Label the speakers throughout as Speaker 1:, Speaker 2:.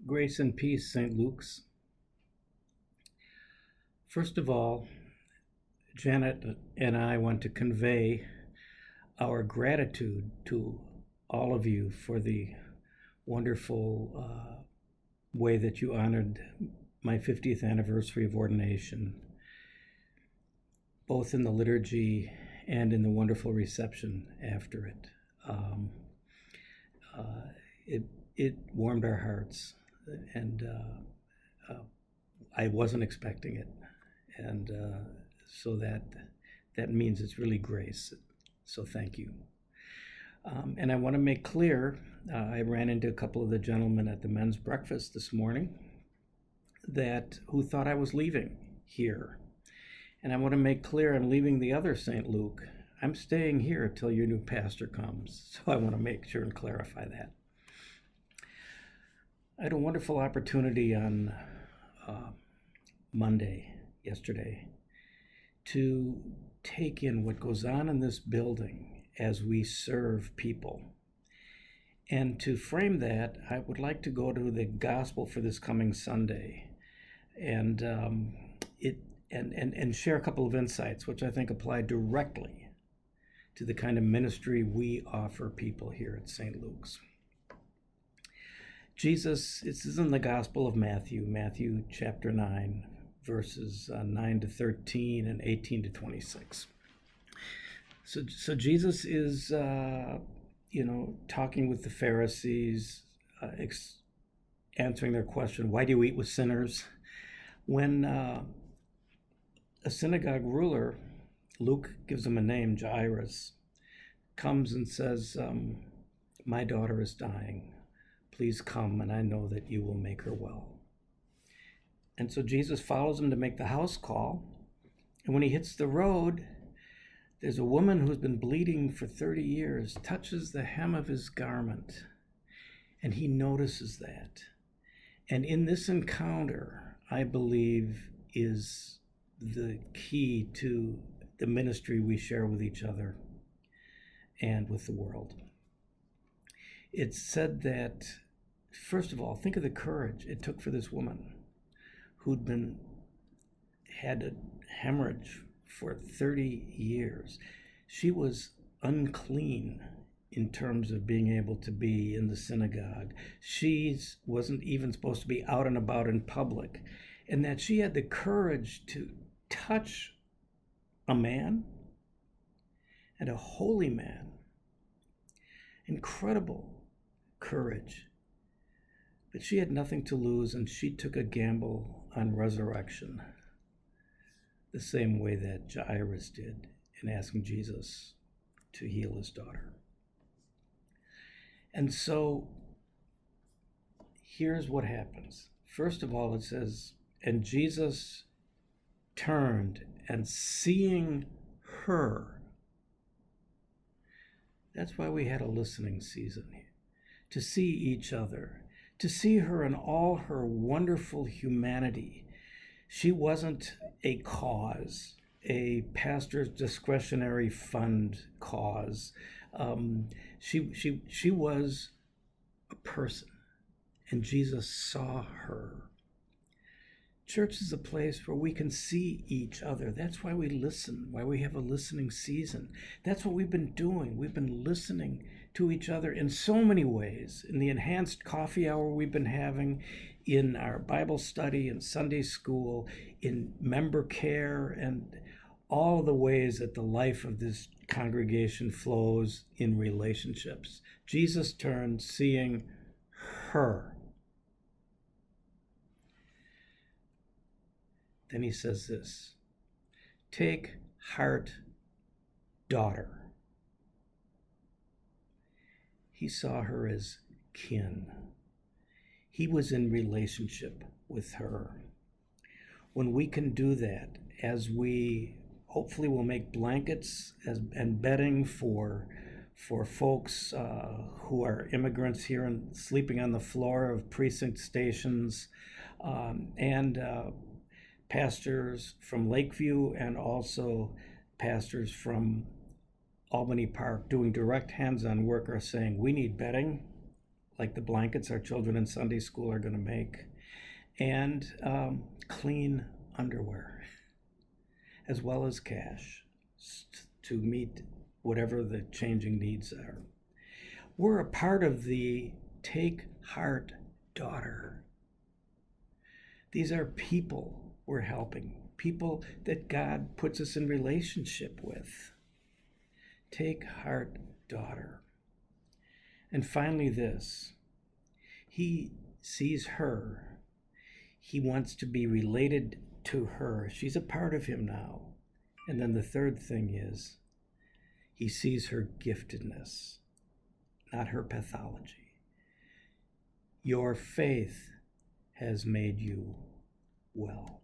Speaker 1: Grace and peace, St. Luke's. First of all, Janet and I want to convey our gratitude to all of you for the wonderful way that you honored my 50th anniversary of ordination, both in the liturgy and in the wonderful reception after it. It warmed our hearts, and I wasn't expecting it, and so that means it's really grace. So thank you. And I want to make clear, I ran into a couple of the gentlemen at the men's breakfast this morning who thought I was leaving here. And I want to make clear I'm leaving the other St. Luke. I'm staying here till your new pastor comes. So I want to make sure and clarify that. I had a wonderful opportunity on yesterday, to take in what goes on in this building as we serve people. And to frame that, I would like to go to the gospel for this coming Sunday and share a couple of insights which I think apply directly to the kind of ministry we offer people here at St. Luke's. Jesus, this is in the Gospel of Matthew chapter 9, verses 9 to 13 and 18 to 26. So Jesus is, talking with the Pharisees, answering their question, why do you eat with sinners? When a synagogue ruler, Luke gives him a name, Jairus, comes and says, my daughter is dying. Please come, and I know that you will make her well. And so Jesus follows him to make the house call. And when he hits the road, there's a woman who's been bleeding for 30 years, touches the hem of his garment, and he notices that. And in this encounter, I believe, is the key to the ministry we share with each other and with the world. It's said that, first of all, think of the courage it took for this woman who'd had a hemorrhage for 30 years. She was unclean in terms of being able to be in the synagogue. She wasn't even supposed to be out and about in public. And that she had the courage to touch a man, and a holy man. Incredible courage. But she had nothing to lose, and she took a gamble on resurrection, the same way that Jairus did in asking Jesus to heal his daughter. And so here's what happens. First of all, it says, and Jesus turned, and seeing her. That's why we had a listening season here, to see each other, to see her in all her wonderful humanity. She wasn't a cause, a pastor's discretionary fund cause. She was a person, and Jesus saw her. Church is a place where we can see each other. That's why we listen, why we have a listening season. That's what we've been doing. We've been listening to each other in so many ways. In the enhanced coffee hour we've been having, in our Bible study and Sunday school, in member care, and all the ways that the life of this congregation flows in relationships. Jesus turned, seeing her. Then he says this, take heart, daughter. He saw her as kin. He was in relationship with her. When we can do that, as we hopefully will make blankets and bedding for folks who are immigrants here and sleeping on the floor of precinct stations, and pastors from Lakeview and also pastors from Albany Park doing direct hands-on work are saying, we need bedding, like the blankets our children in Sunday school are going to make, and clean underwear, as well as cash to meet whatever the changing needs are. We're a part of the Take Heart Daughter. These are people we're helping, people that God puts us in relationship with. Take Heart Daughter. And finally this, he sees her. He wants to be related to her. She's a part of him now. And then the third thing is, he sees her giftedness, not her pathology. Your faith has made you well.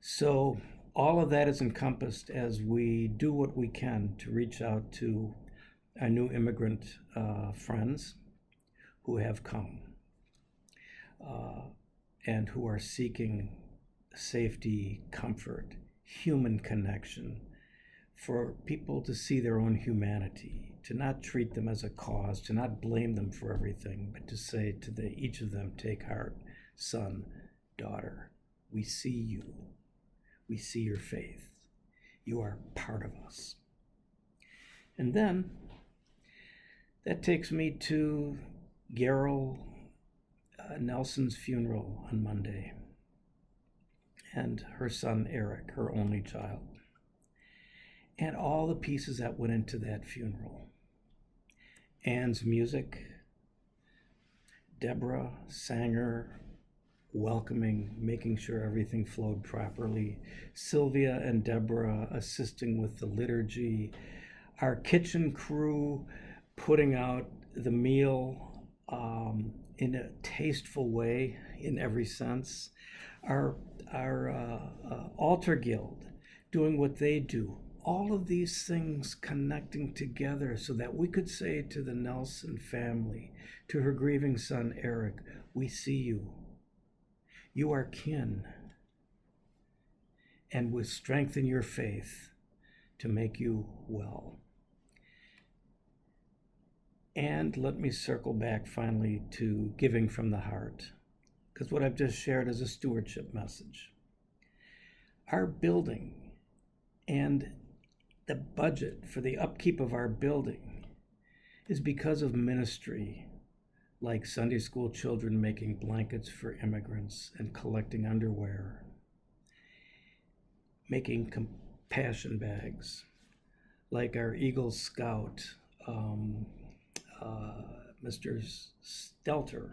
Speaker 1: So all of that is encompassed as we do what we can to reach out to our new immigrant friends who have come and who are seeking safety, comfort, human connection, for people to see their own humanity, to not treat them as a cause, to not blame them for everything, but to say to each of them, take heart, son, daughter, we see you. We see your faith. You are part of us. And then that takes me to Gerald Nelson's funeral on Monday, and her son Eric, her only child, and all the pieces that went into that funeral. Anne's music, Deborah Sanger welcoming, making sure everything flowed properly, Sylvia and Deborah assisting with the liturgy, our kitchen crew putting out the meal in a tasteful way in every sense, our altar guild doing what they do, all of these things connecting together so that we could say to the Nelson family, to her grieving son Eric, we see you. You are kin, and will strengthen your faith to make you well. And let me circle back finally to giving from the heart, because what I've just shared is a stewardship message. Our building and the budget for the upkeep of our building is because of ministry, like Sunday school children making blankets for immigrants and collecting underwear, making compassion bags, like our Eagle Scout, Mr. Stelter,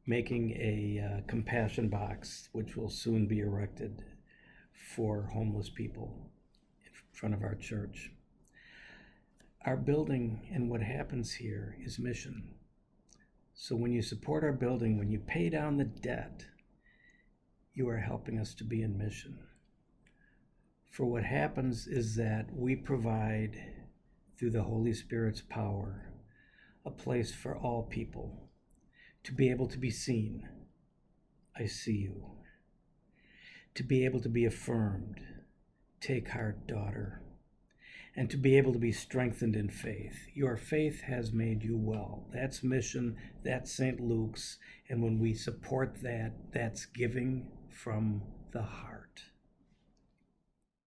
Speaker 1: making a compassion box, which will soon be erected for homeless people in front of our church. Our building and what happens here is mission. So when you support our building, when you pay down the debt, you are helping us to be in mission. For what happens is that we provide, through the Holy Spirit's power, a place for all people to be able to be seen. I see you. To be able to be affirmed. Take heart, daughter. And to be able to be strengthened in faith. Your faith has made you well. That's mission, that's St. Luke's. And when we support that, that's giving from the heart.